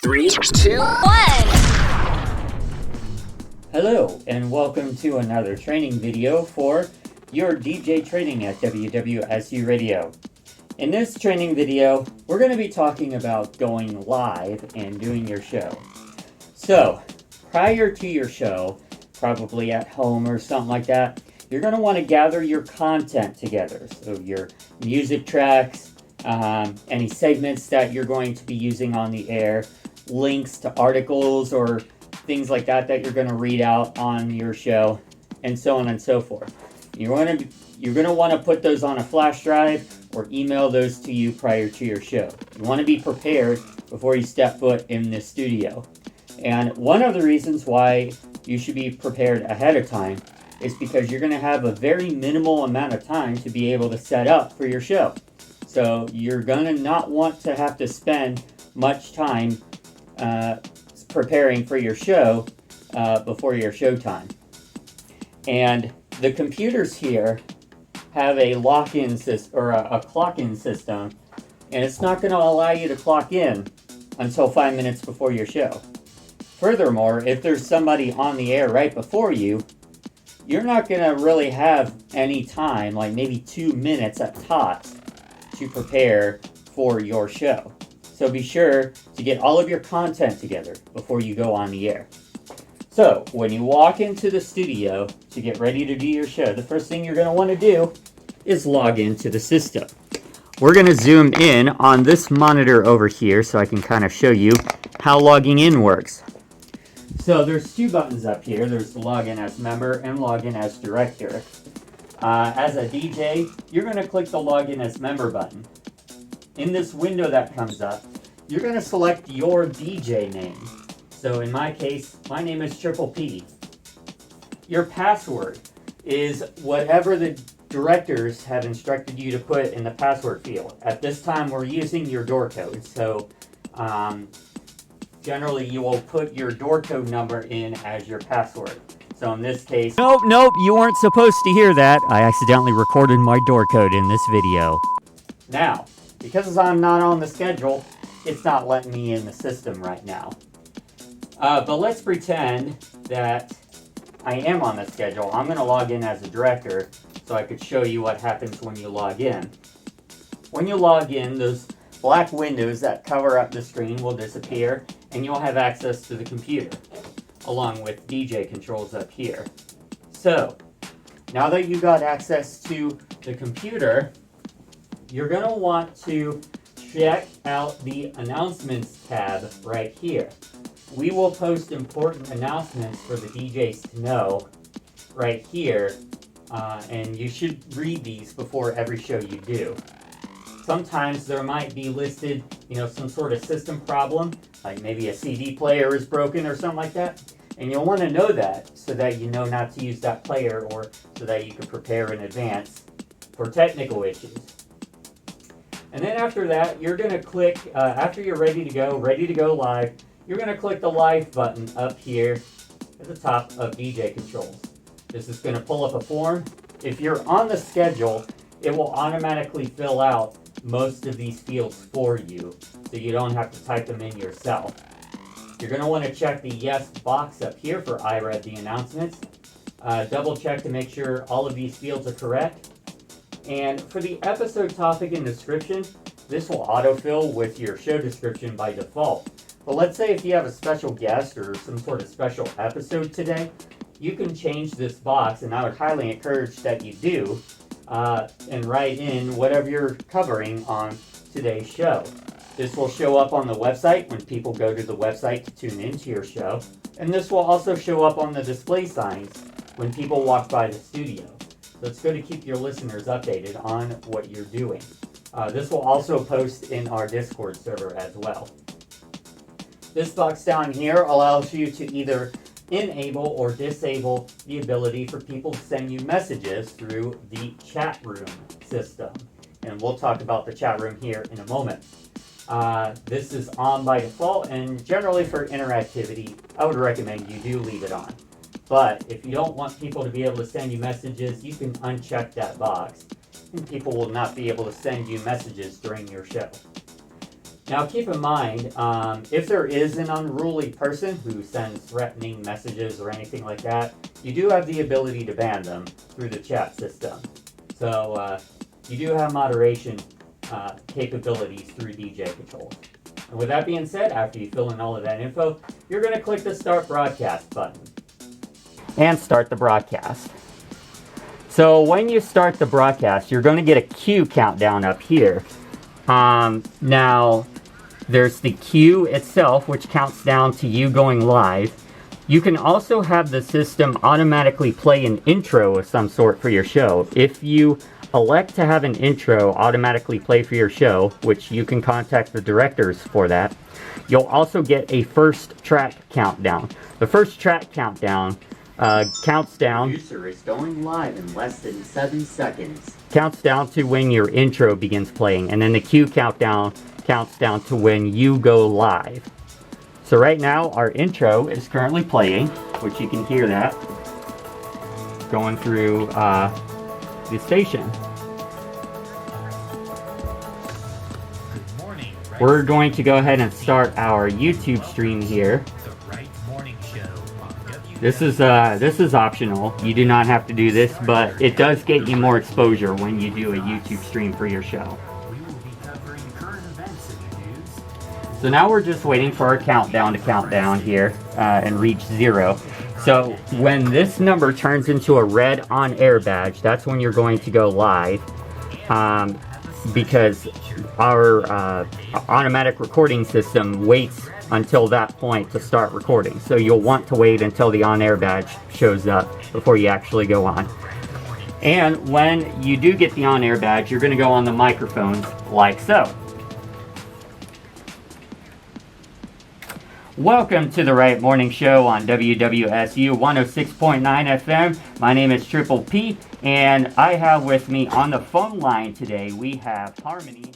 3, 2, 1. Hello, and welcome to another training video for your DJ training at WWSU Radio. In this training video, we're going to be talking about going live and doing your show. So, prior to your show, probably at home or something like that, you're going to want to gather your content together. So your music tracks, any segments that you're going to be using on the air, links to articles or things like that you're going to read out on your show, and so on and so forth. You're going to want to put those on a flash drive or email those to you prior to your show. You want to be prepared before you step foot in this studio. And one of the reasons why you should be prepared ahead of time is because you're going to have a very minimal amount of time to be able to set up for your show. So you're going to not want to have to spend much time preparing for your show before your show time. And the computers here have a lock-in system or a clock-in system, and it's not going to allow you to clock in until 5 minutes before your show. Furthermore, if there's somebody on the air right before you, you're not going to really have any time, like maybe 2 minutes at tops, to prepare for your show. So be sure to get all of your content together before you go on the air. So when you walk into the studio to get ready to do your show, the first thing you're going to want to do is log into the system. We're going to zoom in on this monitor over here so I can kind of show you how logging in works. So there's two buttons up here. There's the login as member and login as director. As a DJ, you're going to click the login as member button. In this window that comes up, you're going to select your DJ name. So in my case, my name is Triple P. Your password is whatever the directors have instructed you to put in the password field. At this time, we're using your door code. So generally, you will put your door code number in as your password. So in this case... Nope, you weren't supposed to hear that. I accidentally recorded my door code in this video. Now, because I'm not on the schedule, it's not letting me in the system right now. But let's pretend that I am on the schedule. I'm going to log in as a director so I could show you what happens when you log in. When you log in, those black windows that cover up the screen will disappear, and you'll have access to the computer, along with DJ controls up here. So, now that you got access to the computer, you're going to want to check out the announcements tab right here. We will post important announcements for the DJs to know right here, and you should read these before every show you do. Sometimes there might be listed, some sort of system problem, like maybe a CD player is broken or something like that. And you'll want to know that so that you know not to use that player, or so that you can prepare in advance for technical issues. And then after that, you're going to click, after you're ready to go live, you're going to click the live button up here at the top of DJ controls. This is going to pull up a form. If you're on the schedule, it will automatically fill out most of these fields for you, so you don't have to type them in yourself. You're going to want to check the yes box up here for I read the announcements. Double check to make sure all of these fields are correct. And for the episode topic and description, this will autofill with your show description by default. But let's say if you have a special guest or some sort of special episode today, you can change this box, and I would highly encourage that you do, and write in whatever you're covering on today's show. This will show up on the website when people go to the website to tune into your show. And this will also show up on the display signs when people walk by the studio. So it's good to keep your listeners updated on what you're doing. This will also post in our Discord server as well. This box down here allows you to either enable or disable the ability for people to send you messages through the chat room system. And we'll talk about the chat room here in a moment. This is on by default, and generally for interactivity, I would recommend you do leave it on. But if you don't want people to be able to send you messages, you can uncheck that box, and people will not be able to send you messages during your show. Now keep in mind, if there is an unruly person who sends threatening messages or anything like that, you do have the ability to ban them through the chat system. So you do have moderation capabilities through DJ Control. And with that being said, after you fill in all of that info, you're going to click the Start Broadcast button and start the broadcast. So when you start the broadcast, you're going to get a queue countdown up here. Now, there's the queue itself, which counts down to you going live. You can also have the system automatically play an intro of some sort for your show. If you elect to have an intro automatically play for your show, which you can contact the directors for that, you'll also get a first track countdown. The first track countdown counts down. Producer is going live in less than 7 seconds. Counts down to when your intro begins playing, and then the queue countdown counts down to when you go live. So right now our intro is currently playing, which you can hear that going through the station. We're going to go ahead and start our YouTube stream here. This is optional. You do not have to do this, but it does get you more exposure when you do a YouTube stream for your show. So now we're just waiting for our countdown to count down here and reach 0. So when this number turns into a red on-air badge, that's when you're going to go live, because our automatic recording system waits until that point to start recording. So you'll want to wait until the on-air badge shows up before you actually go on. And when you do get the on-air badge, you're going to go on the microphones like so. Welcome to the Right Morning Show on WWSU 106.9 FM. My name is Triple P, and I have with me on the phone line today, we have Harmony.